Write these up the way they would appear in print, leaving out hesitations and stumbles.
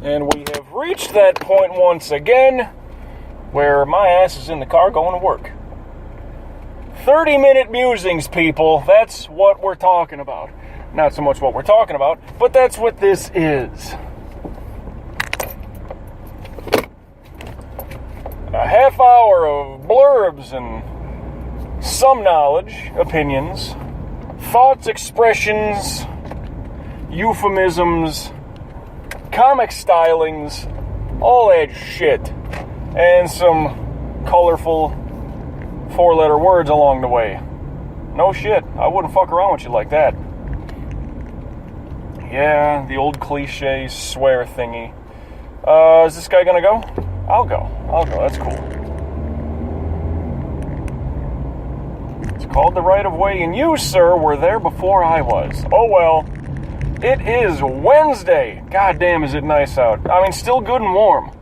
And we have reached that point once again where my ass is in the car going to work. 30-minute musings, people. That's what we're talking about. Not so much what we're talking about, but that's what this is. A half hour of blurbs and some knowledge, opinions, thoughts, expressions, euphemisms, comic stylings, all that shit, and some colorful four-letter words along the way. No shit, I wouldn't fuck around with you like that. Yeah, the old cliche swear thingy. Is this guy gonna go? I'll go, that's cool. It's called the right of way, and you, sir, were there before I was. Oh well. It is Wednesday. God damn, is it nice out. I mean, still good and warm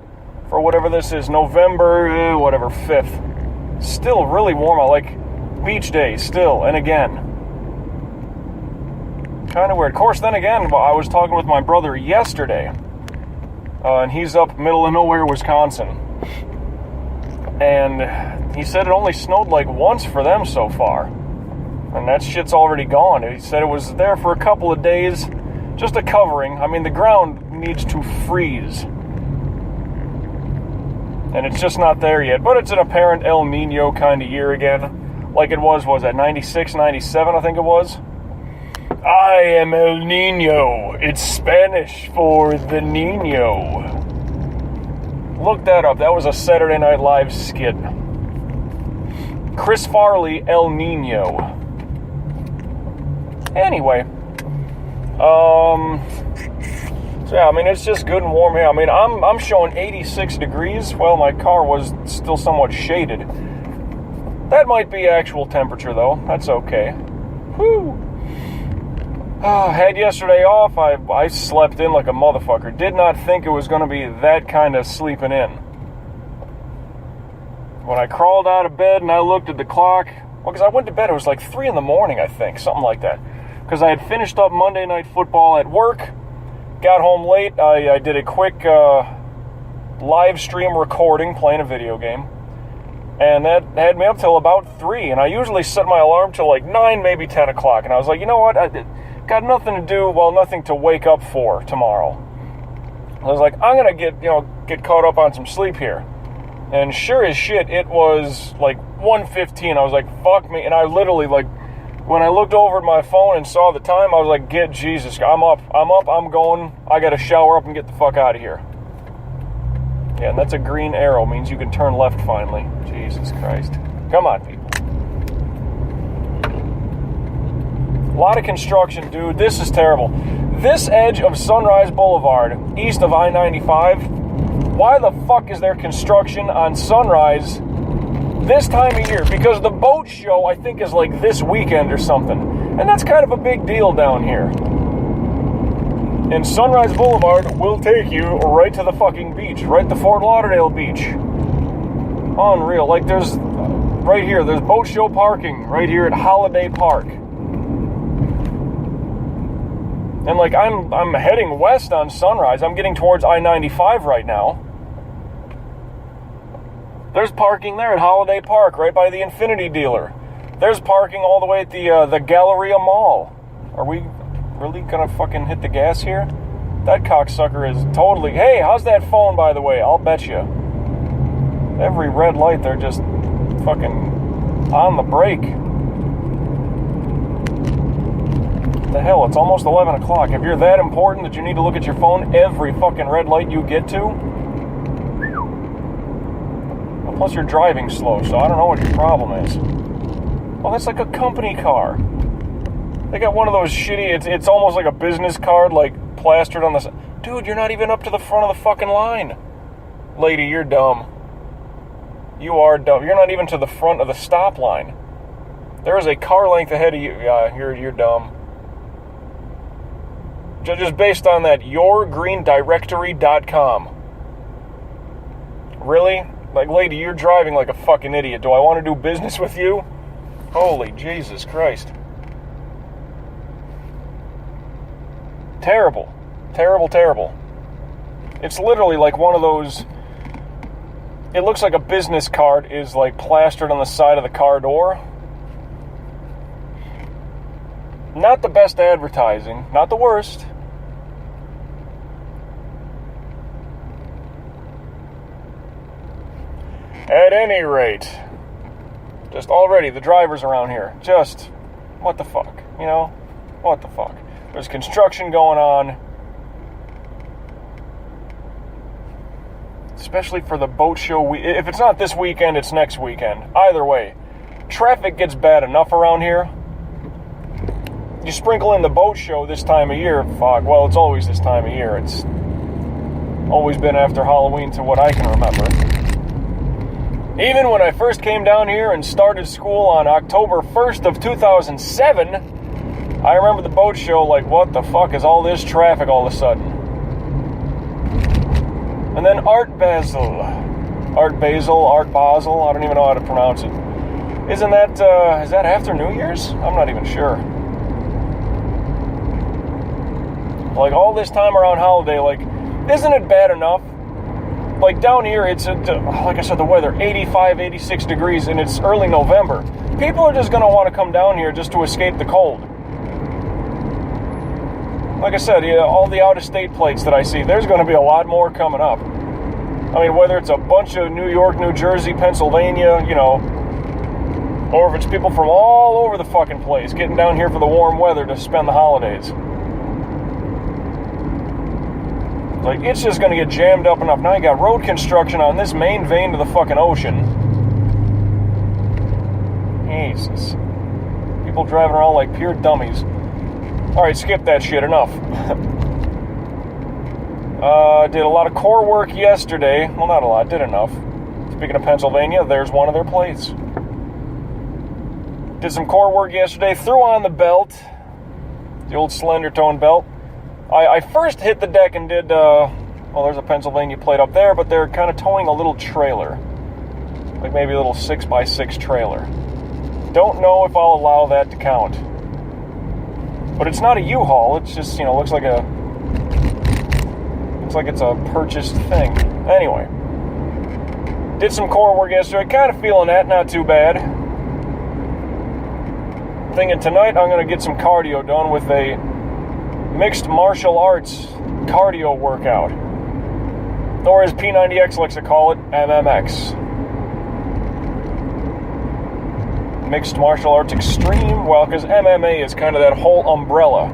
for whatever this is. November, 5th. Still really warm. I like beach day still, and again. Kind of weird. Of course, then again, I was talking with my brother yesterday, and he's up middle of nowhere, Wisconsin. And he said it only snowed like once for them so far. And that shit's already gone. He said it was there for a couple of days. Just a covering. I mean, the ground needs to freeze. And it's just not there yet. But it's an apparent El Nino kind of year again. Like it was that 96, 97, I think it was? I am El Nino. It's Spanish for the Nino. Look that up. That was a Saturday Night Live skit. Chris Farley, El Nino. Anyway. So yeah, I mean, it's just good and warm here. I mean, I'm showing 86 degrees. Well, my car was still somewhat shaded. That might be actual temperature, though. That's okay. Whew. Had yesterday off. I slept in like a motherfucker. Did not think it was going to be that kind of sleeping in. When I crawled out of bed and I looked at the clock, well, because I went to bed, it was like 3 in the morning, I think, something like that. Because I had finished up Monday Night Football at work, got home late, I did a quick live stream recording, playing a video game, and that had me up till about 3, and I usually set my alarm till like 9, maybe 10 o'clock, and I was like, you know what, I got nothing to do, well, nothing to wake up for tomorrow. I was like, I'm going to get caught up on some sleep here. And sure as shit, it was like 1:15. I was like, fuck me, and I literally, like, when I looked over at my phone and saw the time, I was like, get Jesus, I'm up, I'm going, I gotta shower up and get the fuck out of here. Yeah, and that's a green arrow, means you can turn left finally. Jesus Christ. Come on, people. A lot of construction, dude, this is terrible. This edge of Sunrise Boulevard, east of I-95, why the fuck is there construction on Sunrise this time of year? Because the boat show, I think, is like this weekend or something. And that's kind of a big deal down here. And Sunrise Boulevard will take you right to the fucking beach. Right to Fort Lauderdale Beach. Unreal. Like, there's... right here, there's boat show parking right here at Holiday Park. And, like, I'm heading west on Sunrise. I'm getting towards I-95 right now. There's parking there at Holiday Park, right by the Infinity dealer. There's parking all the way at the Galleria Mall. Are we really gonna fucking hit the gas here? That cocksucker is totally... Hey, how's that phone, by the way? I'll bet you. Every red light, they're just fucking on the brake. What the hell, it's almost 11 o'clock. If you're that important that you need to look at your phone every fucking red light you get to... Plus, you're driving slow, so I don't know what your problem is. Oh, that's like a company car. They got one of those shitty... It's almost like a business card, like, plastered on the... Dude, you're not even up to the front of the fucking line. Lady, you're dumb. You are dumb. You're not even to the front of the stop line. There is a car length ahead of you. Yeah, you're dumb. Just based on that, yourgreendirectory.com. Really? Like, lady, you're driving like a fucking idiot. Do I want to do business with you? Holy Jesus Christ. Terrible. Terrible, terrible. It's literally like one of those, it looks like a business card is like plastered on the side of the car door. Not the best advertising, not the worst. At any rate, just already the drivers around here, just, what the fuck, you know? What the fuck? There's construction going on. Especially for the boat show. If it's not this weekend, it's next weekend. Either way, traffic gets bad enough around here. You sprinkle in the boat show this time of year, fuck, well, it's always this time of year. It's always been after Halloween to what I can remember. Even when I first came down here and started school on October 1st of 2007, I remember the boat show like, what the fuck is all this traffic all of a sudden? And then Art Basel, I don't even know how to pronounce it. Isn't that, is that after New Year's? I'm not even sure. Like, all this time around holiday, like, isn't it bad enough? Like, down here, it's, like I said, the weather, 85, 86 degrees, and it's early November. People are just going to want to come down here just to escape the cold. Like I said, yeah, all the out-of-state plates that I see, there's going to be a lot more coming up. I mean, whether it's a bunch of New York, New Jersey, Pennsylvania, you know, or if it's people from all over the fucking place getting down here for the warm weather to spend the holidays. Like, it's just going to get jammed up enough. Now you got road construction on this main vein to the fucking ocean. Jesus. People driving around like pure dummies. Alright, skip that shit, enough. Did a lot of core work yesterday. Well, not a lot, did enough. Speaking of Pennsylvania, there's one of their plates. Did some core work yesterday, threw on the belt. The old slender tone belt. I first hit the deck and did, well, there's a Pennsylvania plate up there, but they're kind of towing a little trailer. Like maybe a little 6x6 trailer. Don't know if I'll allow that to count. But it's not a U-Haul, it's just, you know, looks like it's a purchased thing. Anyway. Did some core work yesterday, kind of feeling that, not too bad. Thinking tonight I'm going to get some cardio done with a mixed martial arts cardio workout. Or as P90X likes to call it, MMX. Mixed martial arts extreme, well, because MMA is kind of that whole umbrella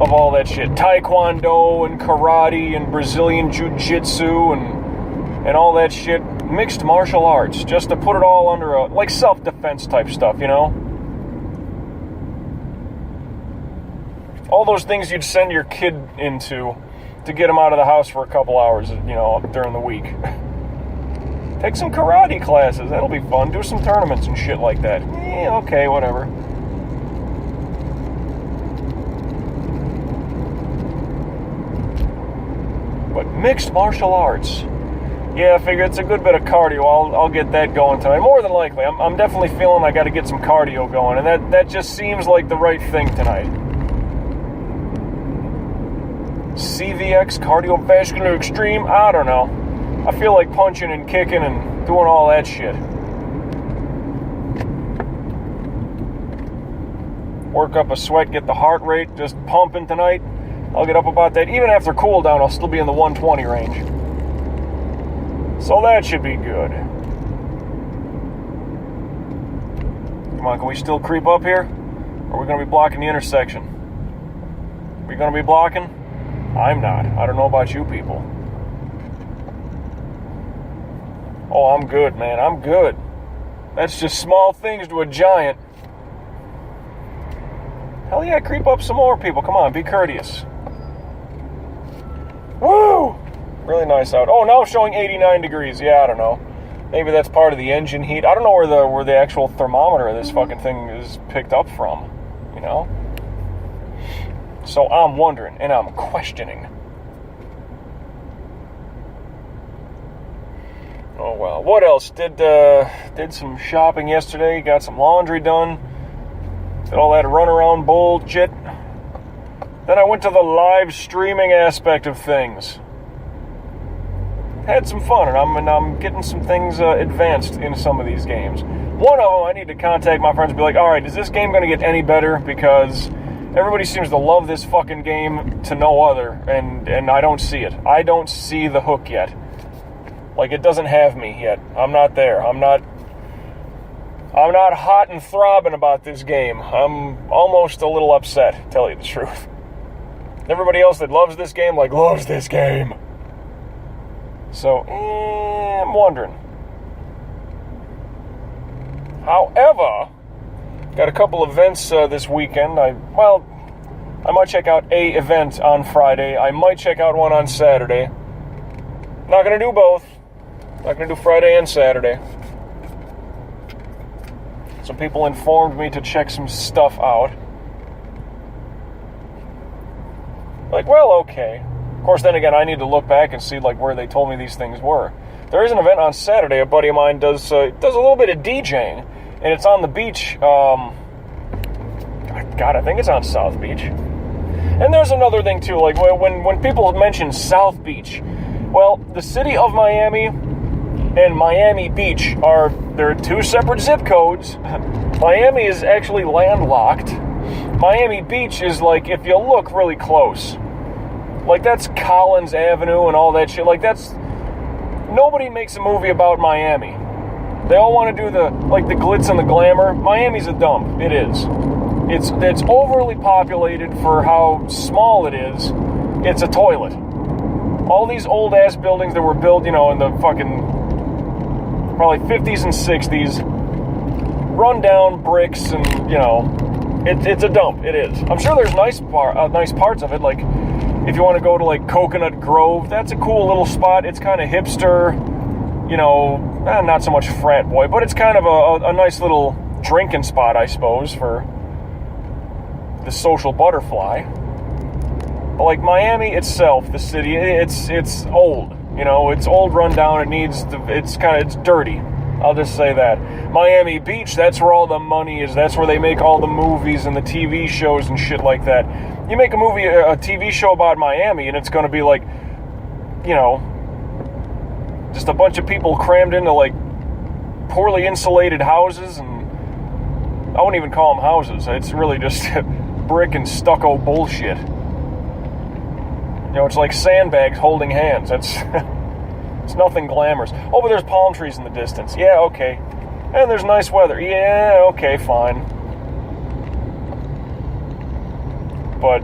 of all that shit. Taekwondo and karate and Brazilian jiu-jitsu and all that shit. Mixed martial arts, just to put it all under a, like, self-defense type stuff, you know? All those things you'd send your kid into to get him out of the house for a couple hours, you know, during the week. Take some karate classes, that'll be fun. Do some tournaments and shit like that. Okay, whatever. But mixed martial arts. Yeah, I figure it's a good bit of cardio. I'll get that going tonight. More than likely. I'm definitely feeling I got to get some cardio going, and that just seems like the right thing tonight. CVX, cardiovascular extreme, I don't know. I feel like punching and kicking and doing all that shit. Work up a sweat, get the heart rate just pumping tonight. I'll get up about that. Even after cool down, I'll still be in the 120 range. So that should be good. Come on, can we still creep up here? Or are we going to be blocking the intersection? Are we going to be blocking? I'm not. I don't know about you people. Oh, I'm good, man. I'm good. That's just small things to a giant. Hell yeah, creep up some more, people. Come on, be courteous. Woo! Really nice out. Oh, now it's showing 89 degrees. Yeah, I don't know. Maybe that's part of the engine heat. I don't know where the actual thermometer of this fucking thing is picked up from. You know? So I'm wondering, and I'm questioning. Oh well. What else? Did some shopping yesterday. Got some laundry done. Did all that runaround bullshit. Then I went to the live streaming aspect of things. had some fun, and I'm getting some things advanced in some of these games. One of them, I need to contact my friends and be like, all right, is this game going to get any better? Because everybody seems to love this fucking game to no other, and I don't see it. I don't see the hook yet. Like, it doesn't have me yet. I'm not there. I'm not hot and throbbing about this game. I'm almost a little upset, to tell you the truth. Everybody else that loves this game, loves this game. So, I'm wondering. However, got a couple events this weekend. I might check out a event on Friday. I might check out one on Saturday. Not going to do both. Not going to do Friday and Saturday. Some people informed me to check some stuff out. Well, okay. Of course, then again, I need to look back and see, where they told me these things were. There is an event on Saturday. A buddy of mine does a little bit of DJing, and it's on the beach. God, I think it's on South Beach. And there's another thing, too. When people mention South Beach, well, the city of Miami and Miami Beach they're two separate zip codes. Miami is actually landlocked. Miami Beach is, if you look really close, that's Collins Avenue and all that shit. Nobody makes a movie about Miami. They all want to do the glitz and the glamour. Miami's a dump. It is. It's overly populated for how small it is. It's a toilet. All these old-ass buildings that were built, in the fucking probably 50s and 60s, run-down bricks and, it's a dump. It is. I'm sure there's nice parts of it, if you want to go to, Coconut Grove, that's a cool little spot. It's kind of hipster, not so much frat boy, but it's kind of a nice little drinking spot, I suppose, for the social butterfly. But, Miami itself, the city, it's old. It's old, run down. It's dirty. I'll just say that. Miami Beach, that's where all the money is. That's where they make all the movies and the TV shows and shit like that. You make a TV show about Miami, and it's going to be just a bunch of people crammed into, poorly insulated houses, and I wouldn't even call them houses. It's really just brick and stucco bullshit. It's like sandbags holding hands. It's nothing glamorous. Oh, but there's palm trees in the distance. Yeah, okay. And there's nice weather. Yeah, okay, fine. But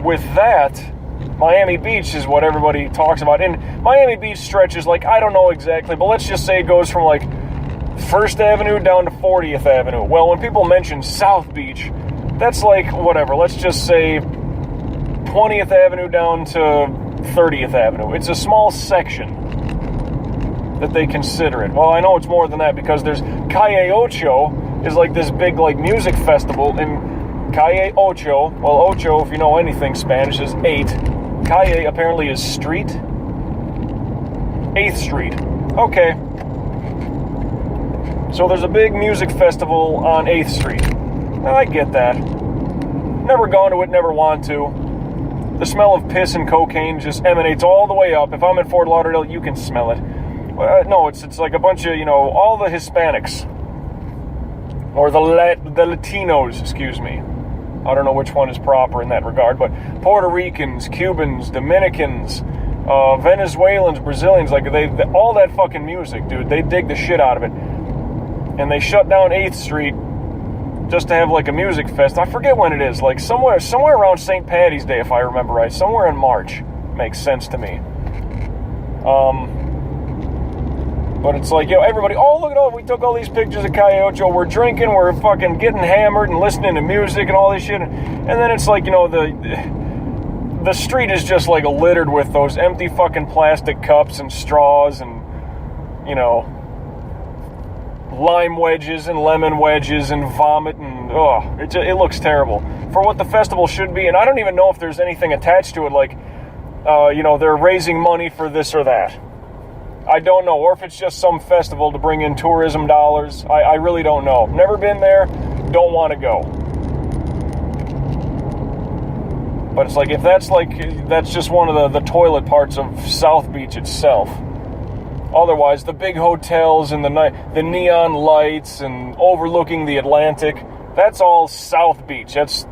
with that, Miami Beach is what everybody talks about. And Miami Beach stretches, I don't know exactly, but let's just say it goes from, 1st Avenue down to 40th Avenue. Well, when people mention South Beach, that's whatever. Let's just say 20th Avenue down to 30th Avenue. It's a small section that they consider it. Well, I know it's more than that because there's Calle Ocho is this big music festival, and Calle Ocho, well, Ocho, if you know anything Spanish, is 8. Calle apparently is street. 8th Street. Okay. So there's a big music festival on 8th Street. Now, I get that. Never gone to it, never want to. The smell of piss and cocaine just emanates all the way up. If I'm in Fort Lauderdale, you can smell it. No, it's a bunch of, all the Hispanics. Or the Latinos, excuse me. I don't know which one is proper in that regard, but Puerto Ricans, Cubans, Dominicans, Venezuelans, Brazilians, all that fucking music, dude, they dig the shit out of it. And they shut down 8th Street just to have a music fest. I forget when it is, somewhere around St. Paddy's Day, if I remember right. Somewhere in March. Makes sense to me. But it's everybody, oh, look at all, we took all these pictures of Calle Ocho, we're drinking, we're fucking getting hammered and listening to music and all this shit. And then it's the street is just littered with those empty fucking plastic cups and straws and, lime wedges and lemon wedges and vomit and, it looks terrible. For what the festival should be, and I don't even know if there's anything attached to it, they're raising money for this or that. I don't know, or if it's just some festival to bring in tourism dollars. I really don't know. Never been there, don't want to go. But it's if that's just one of the toilet parts of South Beach itself. Otherwise, the big hotels and the neon lights and overlooking the Atlantic, that's all South Beach. That's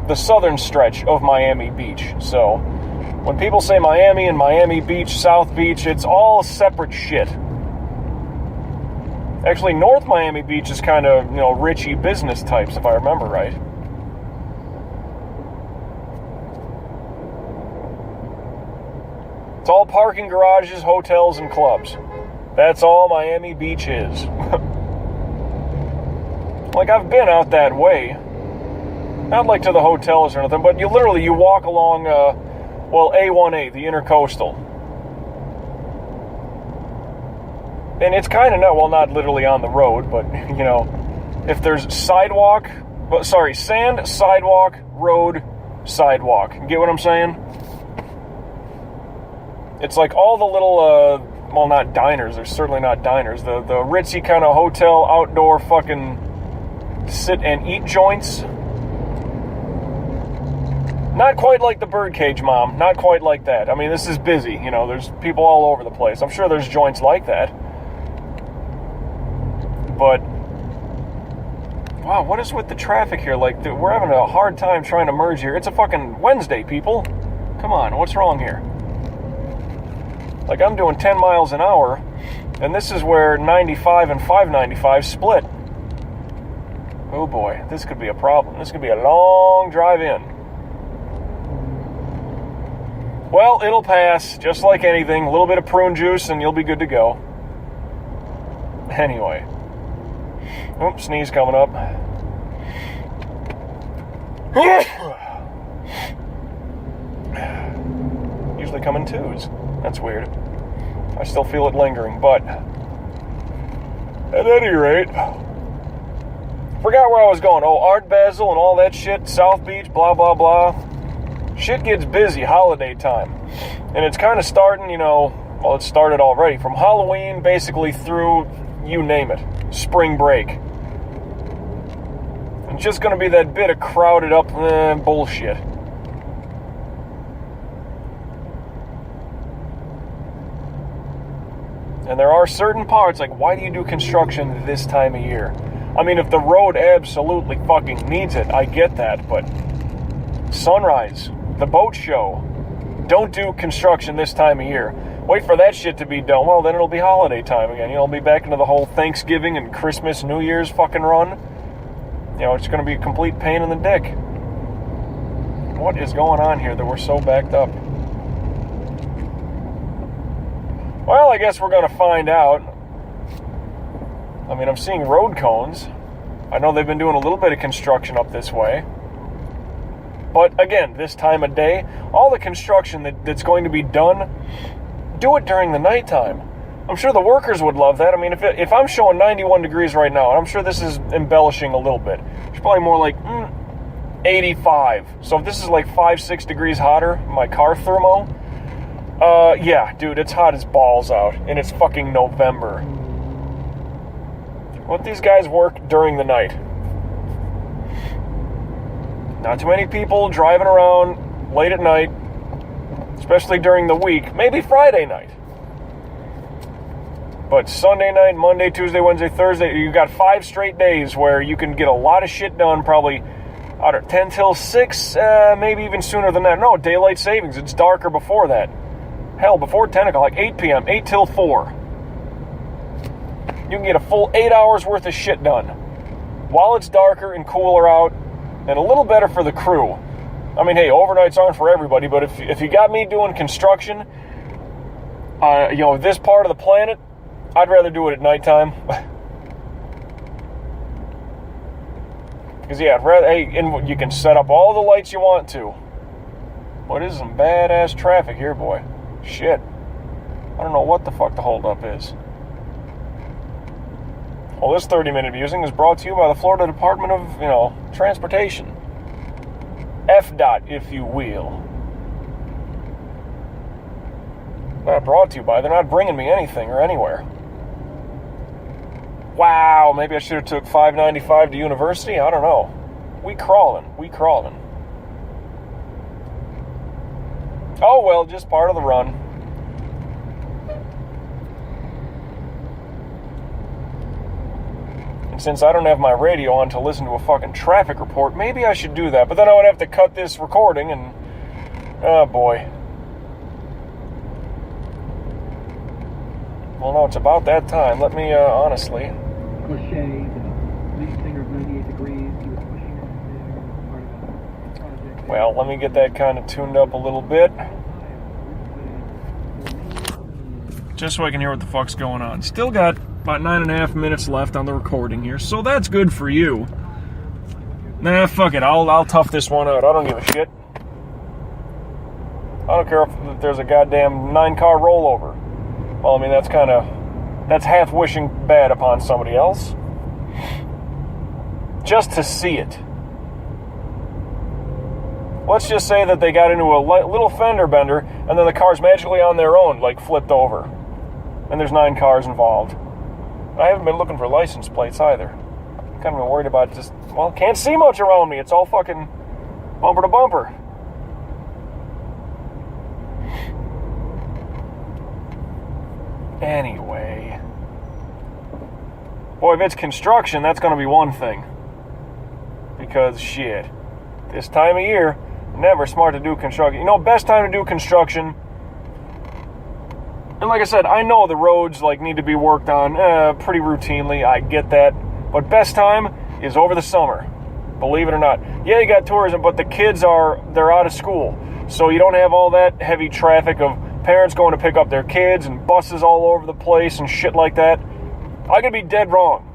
the southern stretch of Miami Beach. So when people say Miami and Miami Beach, South Beach, it's all separate shit. Actually, North Miami Beach is kind of, richy business types, if I remember right. It's all parking garages, hotels, and clubs. That's all Miami Beach is. Like, I've been out that way. Not like to the hotels or anything, but you walk along, A1A, the Intercoastal. And it's kind of, not literally on the road, but, if there's sand, sidewalk, road, sidewalk. Get what I'm saying? It's like all the little, not diners. There's certainly not diners. The ritzy kind of hotel, outdoor fucking sit and eat joints. Not quite like the Birdcage, Mom. Not quite like that. I mean, this is busy. There's people all over the place. I'm sure there's joints like that. But, wow, what is with the traffic here? Like, we're having a hard time trying to merge here. It's a fucking Wednesday, people. Come on, what's wrong here? Like, I'm doing 10 miles an hour, and this is where 95 and 595 split. Oh boy, this could be a problem. This could be a long drive in. Well, it'll pass, just like anything. A little bit of prune juice, and you'll be good to go. Anyway. Oops, sneeze coming up. Usually come in twos. That's weird. I still feel it lingering, but at any rate, forgot where I was going. Oh, Art Basel and all that shit, South Beach, blah, blah, blah. Shit gets busy holiday time. And it's kind of starting, it started already. From Halloween, basically through, you name it, spring break. It's just going to be that bit of crowded up bullshit. And there are certain parts, like, why do you do construction this time of year? I mean, if the road absolutely fucking needs it, I get that, but Sunrise, the boat show, don't do construction this time of year. Wait for that shit to be done. Well, then it'll be holiday time again. It'll be back into the whole Thanksgiving and Christmas, New Year's fucking run. It's going to be a complete pain in the dick. What is going on here that we're so backed up? Well, I guess we're going to find out. I mean, I'm seeing road cones. I know they've been doing a little bit of construction up this way. But again, this time of day, all the construction that's going to be done, do it during the nighttime. I'm sure the workers would love that. I mean, if I'm showing 91 degrees right now, and I'm sure this is embellishing a little bit, it's probably more like 85. So if this is like 5-6 degrees hotter, my car thermo, yeah, dude, it's hot as balls out, and it's fucking November. Let these guys work during the night. Not too many people driving around late at night, especially during the week. Maybe Friday night. But Sunday night, Monday, Tuesday, Wednesday, Thursday, you got 5 straight days where you can get a lot of shit done, probably out of 10 till 6, maybe even sooner than that. No, daylight savings. It's darker before that. Hell, before 10 o'clock, like 8 p.m., 8 till 4. You can get a full 8 hours worth of shit done while it's darker and cooler out, and a little better for the crew. I mean, hey, overnights aren't for everybody, but if you got me doing construction, this part of the planet, I'd rather do it at nighttime. Because, yeah, and you can set up all the lights you want to. But this is some badass traffic here, boy. Shit. I don't know what the fuck the holdup is. Well, this 30-minute musing is brought to you by the Florida Department of, Transportation. FDOT, if you will. Not brought to you by. They're not bringing me anything or anywhere. Wow, maybe I should have took 595 to university. I don't know. We crawling. Oh well, just part of the run. since I don't have my radio on to listen to a fucking traffic report, maybe I should do that. But then I would have to cut this recording and... oh, boy. Well, no, it's about that time. Let me, honestly... Cliche, the lead singer of 98 Degrees, he was pushing us there, part of a project. Well, let me get that kind of tuned up a little bit. Just so I can hear what the fuck's going on. Still got about 9.5 minutes left on the recording here, so that's good for you. Nah, fuck it. I'll tough this one out. I don't give a shit. I don't care if there's a goddamn 9-car rollover. Well, I mean, that's half wishing bad upon somebody else. Just to see it. Let's just say that they got into a little fender bender, and then the car's magically on their own, like flipped over. And there's 9 cars involved. I haven't been looking for license plates either. I'm kind of worried about just, well, can't see much around me. It's all fucking bumper to bumper. Anyway. Boy, if it's construction, that's going to be one thing. Because, shit, this time of year, never smart to do construction. You know, best time to do construction... And like I said, I know the roads need to be worked on pretty routinely. I get that. But best time is over the summer. Believe it or not. Yeah, you got tourism, but the kids they're out of school. So you don't have all that heavy traffic of parents going to pick up their kids and buses all over the place and shit like that. I could be dead wrong.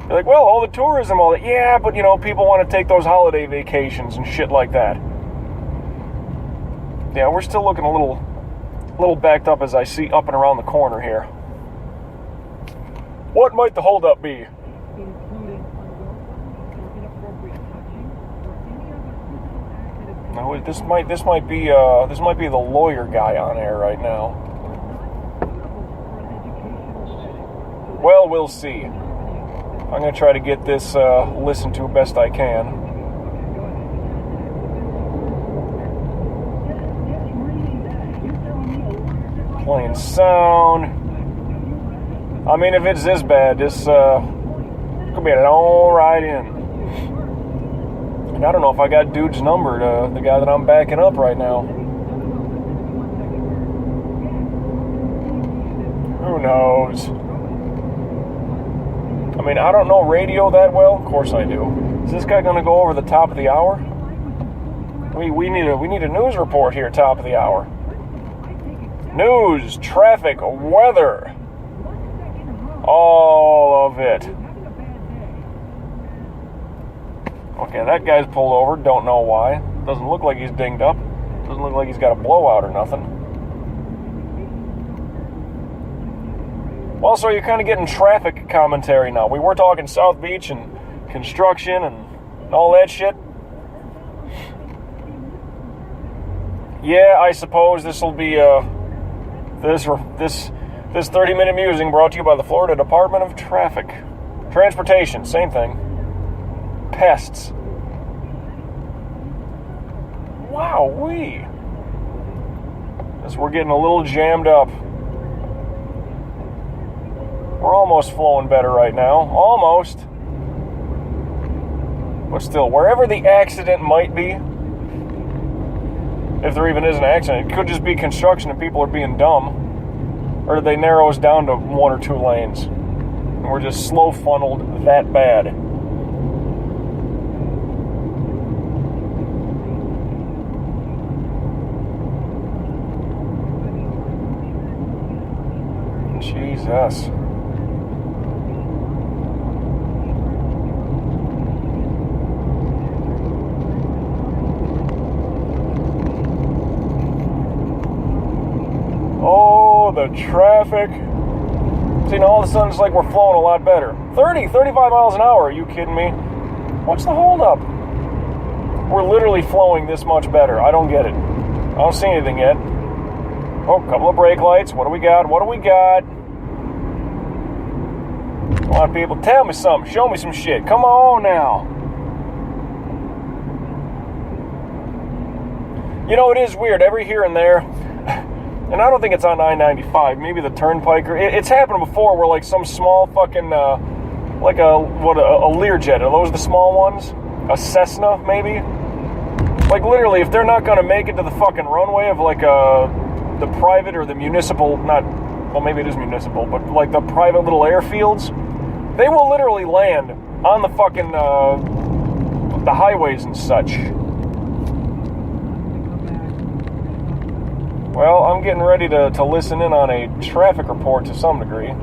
They're like, well, all the tourism, all that. Yeah, but, people want to take those holiday vacations and shit like that. Yeah, we're still looking a little backed up as I see up and around the corner here. What might the holdup be? No, this might be the lawyer guy on air right now. Well, we'll see. I'm gonna try to get this listened to best I can. Playing sound. I mean, if it's this bad, this could be an all right in. And I don't know if I got dude's number, the guy that I'm backing up right now. Who knows? I mean, I don't know radio that well. Of course I do. Is this guy going to go over the top of the hour? We need a news report here, top of the hour. News, traffic, weather. All of it. Okay, that guy's pulled over. Don't know why. Doesn't look like he's dinged up. Doesn't look like he's got a blowout or nothing. Well, so you're kind of getting traffic commentary now. We were talking South Beach and construction and all that shit. Yeah, I suppose this will be this 30-minute musing brought to you by the Florida Department of Traffic. Transportation, same thing. Pests. Wowee. As we're getting a little jammed up. We're almost flowing better right now. Almost. But still, wherever the accident might be, if there even is an accident, it could just be construction and people are being dumb. Or did they narrow us down to 1 or 2 lanes? And we're just slow funneled that bad. Jesus. Oh, the traffic. See, now all of a sudden it's like we're flowing a lot better. 35 miles an hour, are you kidding me? What's the holdup? We're literally flowing this much better. I don't get it. I don't see anything yet. Oh, a couple of brake lights. What do we got? What do we got? Come on, people. Tell me something. Show me some shit. Come on now. You know, it is weird. Every here and there, and I don't think it's on I-95, maybe the Turnpike, or it's happened before where like some small fucking like a Learjet. Are those the small ones? A Cessna, maybe? Like, literally, if they're not going to make it to the fucking runway of, like, the private or the municipal, well, maybe it is municipal, but, like, the private little airfields, they will literally land on the fucking, the highways and such. Well, I'm getting ready to listen in on a traffic report to some degree.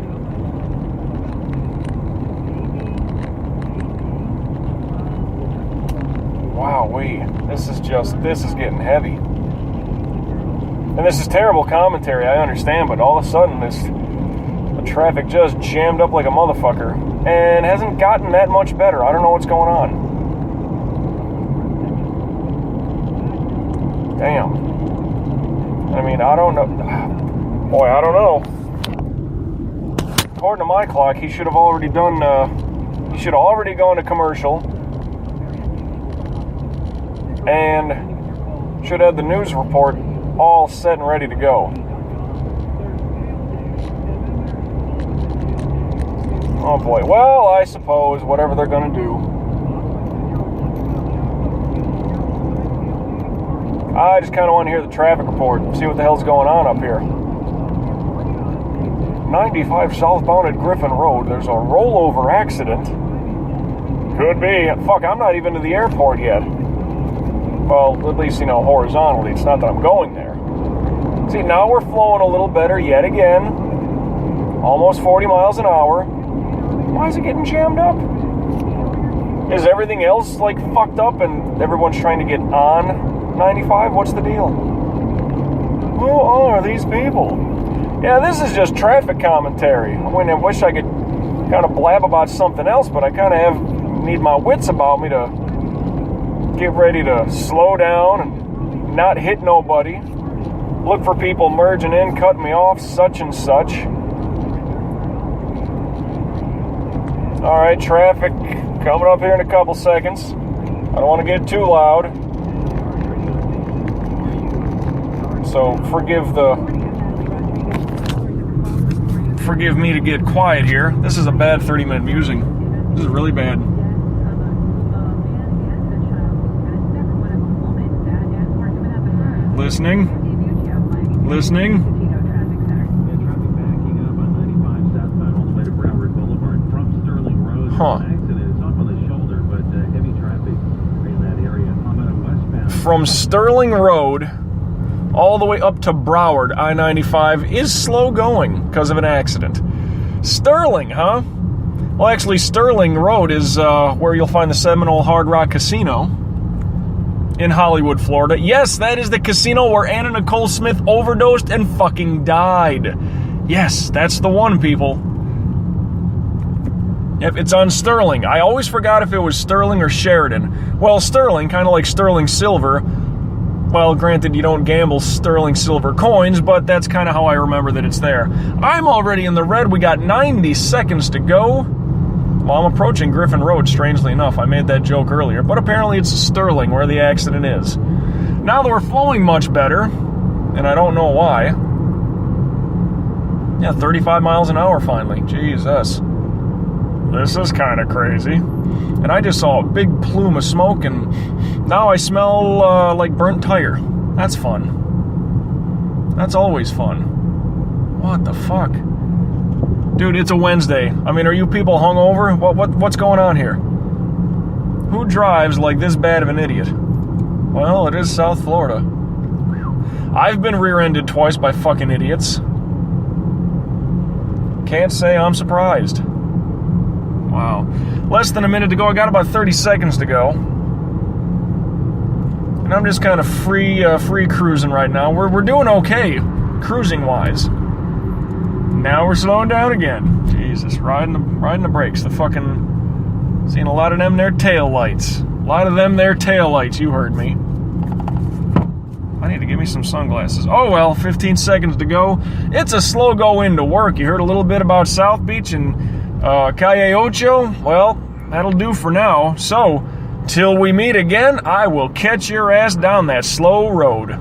Wowee, this is getting heavy. And this is terrible commentary, I understand, but all of a sudden the traffic just jammed up like a motherfucker and hasn't gotten that much better. I don't know what's going on. Damn. I mean, I don't know. Boy, I don't know. According to my clock, he should have already gone to commercial. And should have the news report all set and ready to go. Oh boy. Well, I suppose whatever they're going to do. I just kind of want to hear the traffic report and see what the hell's going on up here. 95 southbound at Griffin Road. There's a rollover accident. Could be. Fuck, I'm not even to the airport yet. Well, at least, horizontally. It's not that I'm going there. See, now we're flowing a little better yet again. Almost 40 miles an hour. Why is it getting jammed up? Is everything else, like, fucked up and everyone's trying to get on 95? What's the deal? Who are these people? Yeah, this is just traffic commentary. I mean, I wish I could kind of blab about something else, but I kind of need my wits about me to get ready to slow down and not hit nobody. Look for people merging in, cutting me off, such and such. Alright, traffic coming up here in a couple seconds. I don't want to get too loud. So forgive me to get quiet here. This is a bad 30-minute musing. This is really bad. Listening. Huh. From Sterling Road all the way up to Broward, I-95 is slow going because of an accident. Sterling, huh? Well, actually, Sterling Road is where you'll find the Seminole Hard Rock Casino in Hollywood, Florida. Yes, that is the casino where Anna Nicole Smith overdosed and fucking died. Yes, that's the one, people. Yep, it's on Sterling. I always forgot if it was Sterling or Sheridan. Well, Sterling, kind of like sterling silver. Well, granted, you don't gamble sterling silver coins, but that's kind of how I remember that it's there. I'm already in the red. We got 90 seconds to go. Well, I'm approaching Griffin Road, strangely enough. I made that joke earlier, but apparently it's Sterling where the accident is. Now that we're flowing much better, and I don't know why. Yeah, 35 miles an hour finally. Jesus. This is kind of crazy. And I just saw a big plume of smoke, and now I smell like burnt tire. That's fun. That's always fun. What the fuck? Dude, it's a Wednesday. I mean, are you people hungover? What's going on here? Who drives like this bad of an idiot? Well, it is South Florida. I've been rear-ended twice by fucking idiots. Can't say I'm surprised. Wow. Less than a minute to go. I got about 30 seconds to go. And I'm just kind of free cruising right now. We're doing okay, cruising-wise. Now we're slowing down again. Jesus, riding the brakes. Seeing a lot of them there tail lights. A lot of them there tail lights, you heard me. I need to give me some sunglasses. Oh well, 15 seconds to go. It's a slow go into work. You heard a little bit about South Beach and Calle Ocho? Well, that'll do for now. So, till we meet again, I will catch your ass down that slow road.